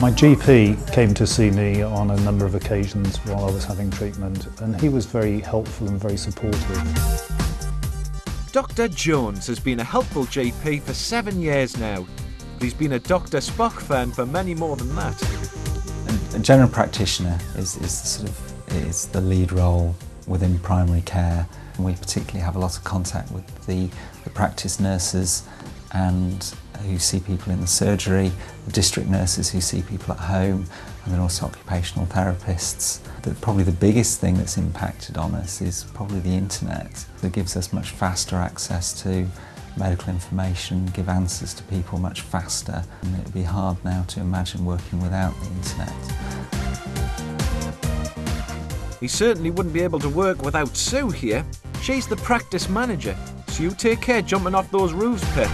My GP came to see me on a number of occasions while I was having treatment, and he was very helpful and very supportive. Dr. Jones has been a helpful GP for 7 years now, but he's been a Dr. Spock fan for many more than that. A general practitioner is the lead role within primary care. We particularly have a lot of contact with the practice nurses and who see people in the surgery, the district nurses who see people at home, and then also occupational therapists. Probably the biggest thing that's impacted on us is probably the internet. It gives us much faster access to medical information, give answers to people much faster, and it would be hard now to imagine working without the internet. He certainly wouldn't be able to work without Sue here. She's the practice manager, so you take care jumping off those roofs, Pet.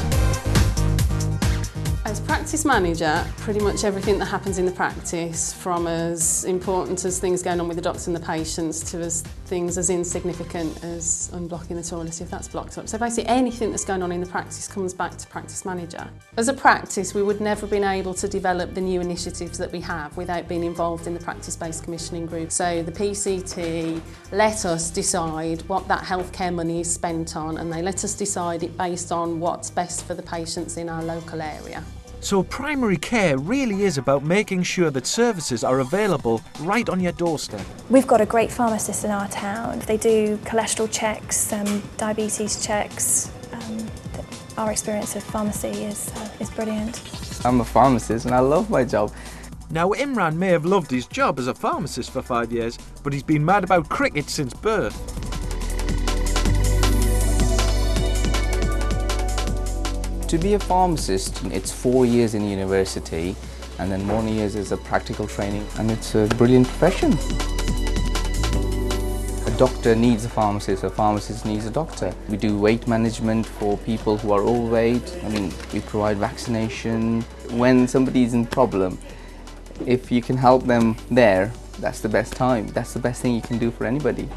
As practice manager, pretty much everything that happens in the practice, from as important as things going on with the doctor and the patients to as things as insignificant as unblocking the toilet if that's blocked up. So basically anything that's going on in the practice comes back to practice manager. As a practice, we would never have been able to develop the new initiatives that we have without being involved in the practice-based commissioning group. So the PCT let us decide what that healthcare money is spent on, and they let us decide it based on what's best for the patients in our local area. So primary care really is about making sure that services are available right on your doorstep. We've got a great pharmacist in our town. They do cholesterol checks, diabetes checks. Our experience of pharmacy is brilliant. I'm a pharmacist and I love my job. Now Imran may have loved his job as a pharmacist for 5 years, but he's been mad about cricket since birth. To be a pharmacist, it's 4 years in university and then 1 year as a practical training, and it's a brilliant profession. A doctor needs a pharmacist needs a doctor. We do weight management for people who are overweight. We provide vaccination. When somebody's in problem, if you can help them there, that's the best time. That's the best thing you can do for anybody.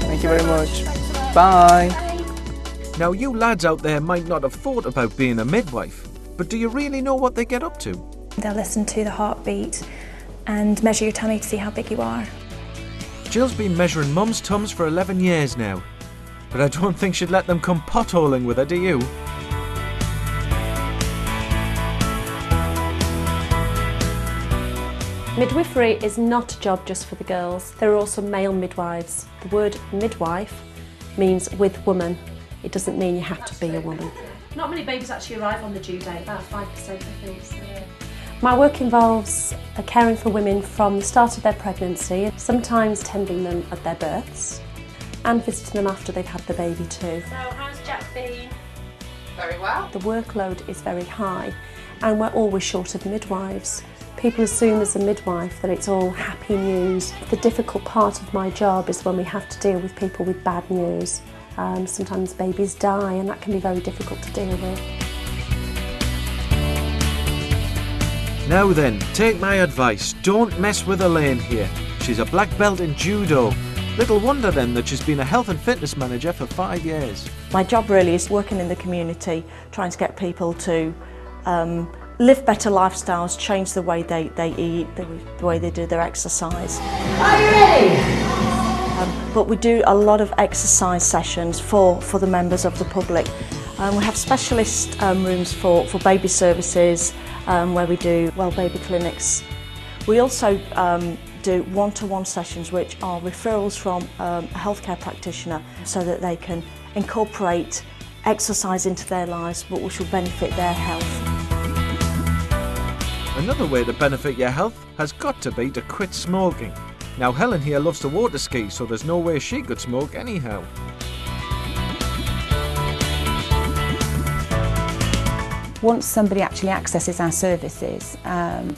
Thank you very much. Bye. Now you lads out there might not have thought about being a midwife, but do you really know what they get up to? They'll listen to the heartbeat and measure your tummy to see how big you are. Jill's been measuring mum's tums for 11 years now, but I don't think she'd let them come potholing with her, do you? Midwifery is not a job just for the girls. There are also male midwives. The word midwife means with woman. It doesn't mean you have to be a woman. Not many babies actually arrive on the due date, about 5% I think. So. My work involves caring for women from the start of their pregnancy, sometimes tending them at their births and visiting them after they've had the baby too. So how's Jack been? Very well. The workload is very high and we're always short of midwives. People assume as a midwife that it's all happy news. The difficult part of my job is when we have to deal with people with bad news. Sometimes babies die and that can be very difficult to deal with. Now then, take my advice, don't mess with Elaine here. She's a black belt in judo. Little wonder then that she's been a health and fitness manager for 5 years. My job really is working in the community, trying to get people to live better lifestyles, change the way they eat, the way they do their exercise. Are you ready? But we do a lot of exercise sessions for the members of the public. We have specialist rooms for baby services where we do baby clinics. We also do one-to-one sessions which are referrals from a healthcare practitioner so that they can incorporate exercise into their lives which will benefit their health. Another way to benefit your health has got to be to quit smoking. Now Helen here loves to water ski, so there's no way she could smoke anyhow. Once somebody actually accesses our services,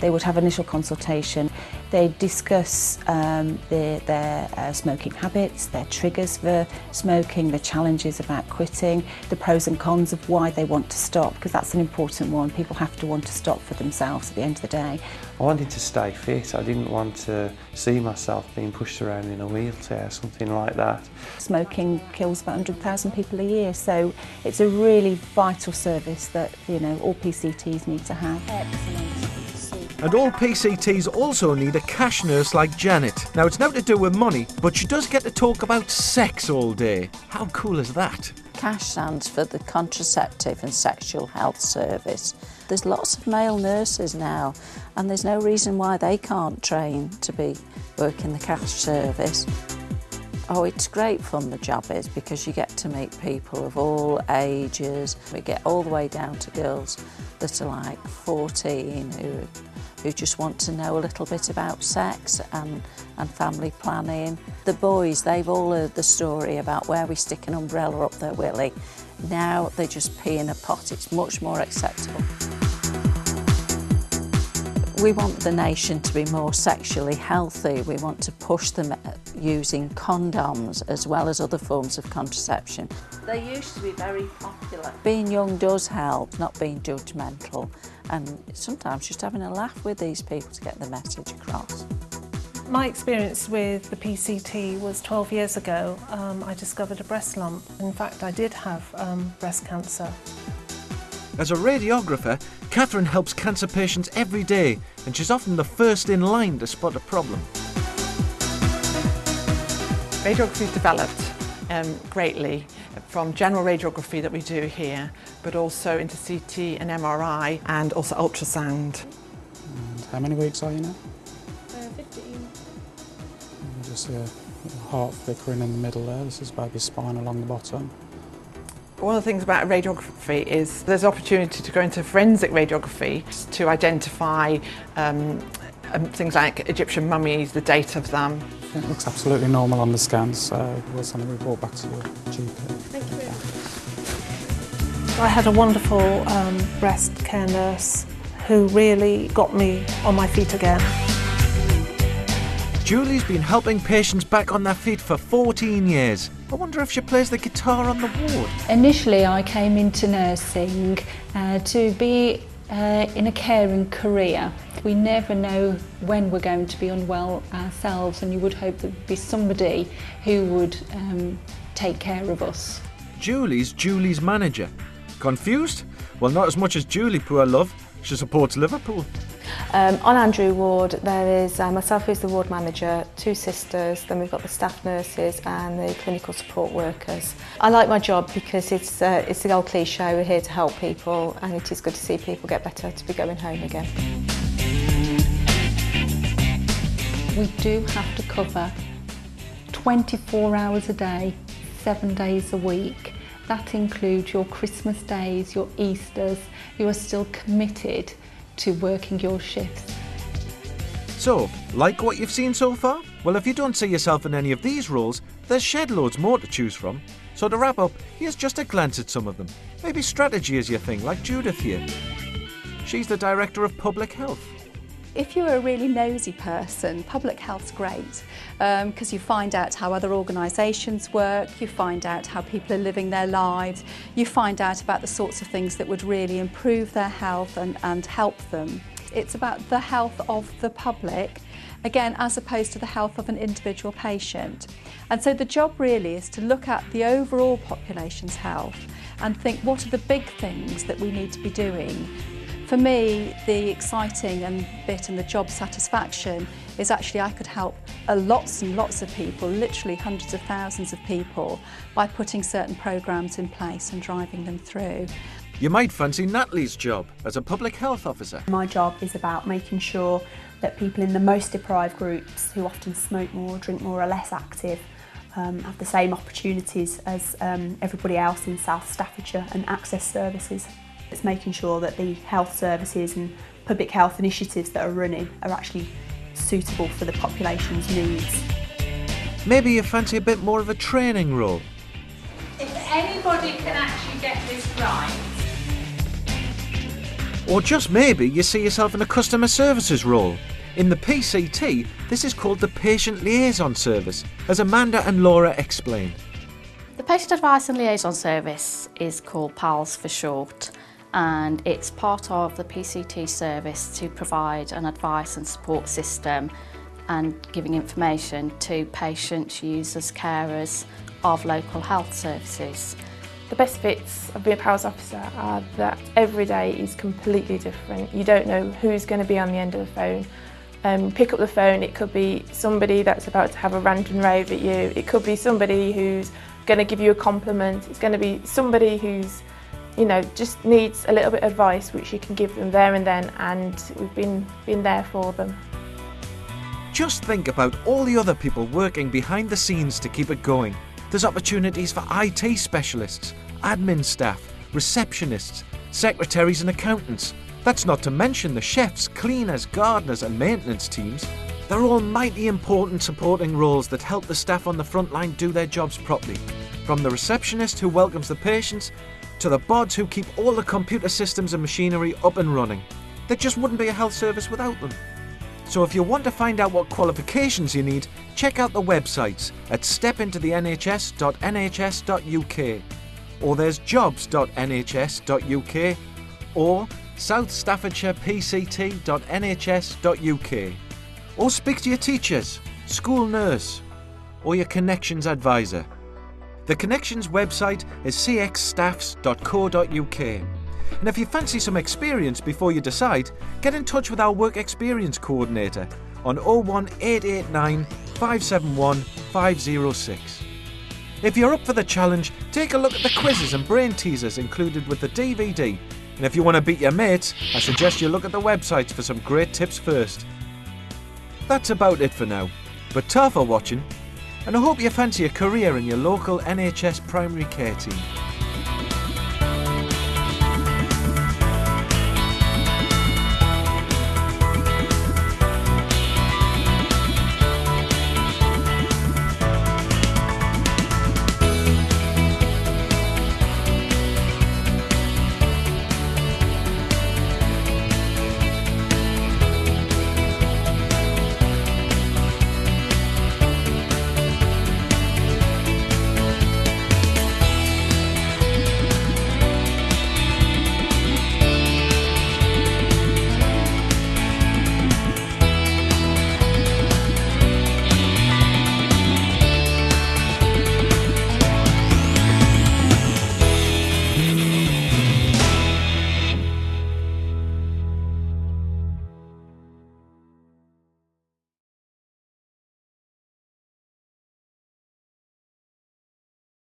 they would have initial consultation. They discuss their smoking habits, their triggers for smoking, the challenges about quitting, the pros and cons of why they want to stop, because that's an important one. People have to want to stop for themselves at the end of the day. I wanted to stay fit. I didn't want to see myself being pushed around in a wheelchair, something like that. Smoking kills about 100,000 people a year, so it's a really vital service that, all PCTs need to have. And all PCTs also need a cash nurse like Janet. Now, it's nothing to do with money, but she does get to talk about sex all day. How cool is that? CASH stands for the Contraceptive and Sexual Health Service. There's lots of male nurses now, and there's no reason why they can't train to be working the CASH service. Oh, it's great fun, the job is, because you get to meet people of all ages. We get all the way down to girls that are like 14 who just want to know a little bit about sex and family planning. The boys, they've all heard the story about where we stick an umbrella up their willy. Now they just pee in a pot. It's much more acceptable. We want the nation to be more sexually healthy. We want to push them using condoms as well as other forms of contraception. They used to be very popular. Being young does help, not being judgmental, and sometimes just having a laugh with these people to get the message across. My experience with the PCT was 12 years ago. I discovered a breast lump. In fact, I did have breast cancer. As a radiographer, Catherine helps cancer patients every day, and she's often the first in line to spot a problem. Radiography has developed greatly from general radiography that we do here, but also into CT and MRI and also ultrasound. And how many weeks are you now? 15. Just a heart flickering in the middle there. This is baby's spine along the bottom. One of the things about radiography is there's opportunity to go into forensic radiography to identify things like Egyptian mummies, the date of them. It looks absolutely normal on the scans, so we'll send a report back to your GP. Thank you. I had a wonderful breast care nurse who really got me on my feet again. Julie's been helping patients back on their feet for 14 years. I wonder if she plays the guitar on the ward. Initially, I came into nursing to be in a caring career. We never know when we're going to be unwell ourselves, and you would hope there would be somebody who would take care of us. Julie's manager. Confused? Well, not as much as Julie, poor love. She supports Liverpool. On Andrew Ward, there is myself who's the ward manager, 2 sisters, then we've got the staff nurses and the clinical support workers. I like my job because it's the old cliche, we're here to help people, and it is good to see people get better to be going home again. We do have to cover 24 hours a day, 7 days a week. That includes your Christmas days, your Easters. You are still committed to working your shifts. So, like what you've seen so far? Well, if you don't see yourself in any of these roles, there's shed loads more to choose from. So to wrap up, here's just a glance at some of them. Maybe strategy is your thing, like Judith here. She's the Director of Public Health. If you're a really nosy person, public health's great because you find out how other organisations work, you find out how people are living their lives, you find out about the sorts of things that would really improve their health and help them. It's about the health of the public, again, as opposed to the health of an individual patient. And so the job really is to look at the overall population's health and think, what are the big things that we need to be doing? For me, the exciting bit and the job satisfaction is actually I could help lots and lots of people, literally hundreds of thousands of people, by putting certain programmes in place and driving them through. You might fancy Natalie's job as a public health officer. My job is about making sure that people in the most deprived groups, who often smoke more, drink more, are less active, have the same opportunities as everybody else in South Staffordshire and access services. It's making sure that the health services and public health initiatives that are running are actually suitable for the population's needs. Maybe you fancy a bit more of a training role. If anybody can actually get this right. Or just maybe you see yourself in a customer services role. In the PCT, this is called the Patient Liaison Service, as Amanda and Laura explained. The Patient Advice and Liaison Service is called PALS for short, and it's part of the PCT service to provide an advice and support system and giving information to patients, users, carers of local health services. The best bits of being a PALS officer are that every day is completely different. You don't know who's going to be on the end of the phone. Pick up the phone, it could be somebody that's about to have a rant and rave at you. It could be somebody who's going to give you a compliment. It's going to be somebody who's, you know, just needs a little bit of advice, which you can give them there and then, and we've been there for them. Just think about all the other people working behind the scenes to keep it going. There's opportunities for IT specialists, admin staff, receptionists, secretaries and accountants. That's not to mention the chefs, cleaners, gardeners and maintenance teams. They're all mighty important supporting roles that help the staff on the front line do their jobs properly. From the receptionist who welcomes the patients, to the bods who keep all the computer systems and machinery up and running. There just wouldn't be a health service without them. So if you want to find out what qualifications you need, check out the websites at stepintothehs.nhs.uk, or there's jobs.nhs.uk, or South Staffordshire PCT.nhs.uk, or speak to your teachers, school nurse, or your Connections advisor. The Connections website is cxstaffs.co.uk, and if you fancy some experience before you decide, get in touch with our Work Experience Coordinator on 01889 571 506. If you're up for the challenge, take a look at the quizzes and brain teasers included with the DVD. And if you want to beat your mates, I suggest you look at the websites for some great tips first. That's about it for now, but ta for watching, and I hope you fancy a career in your local NHS primary care team.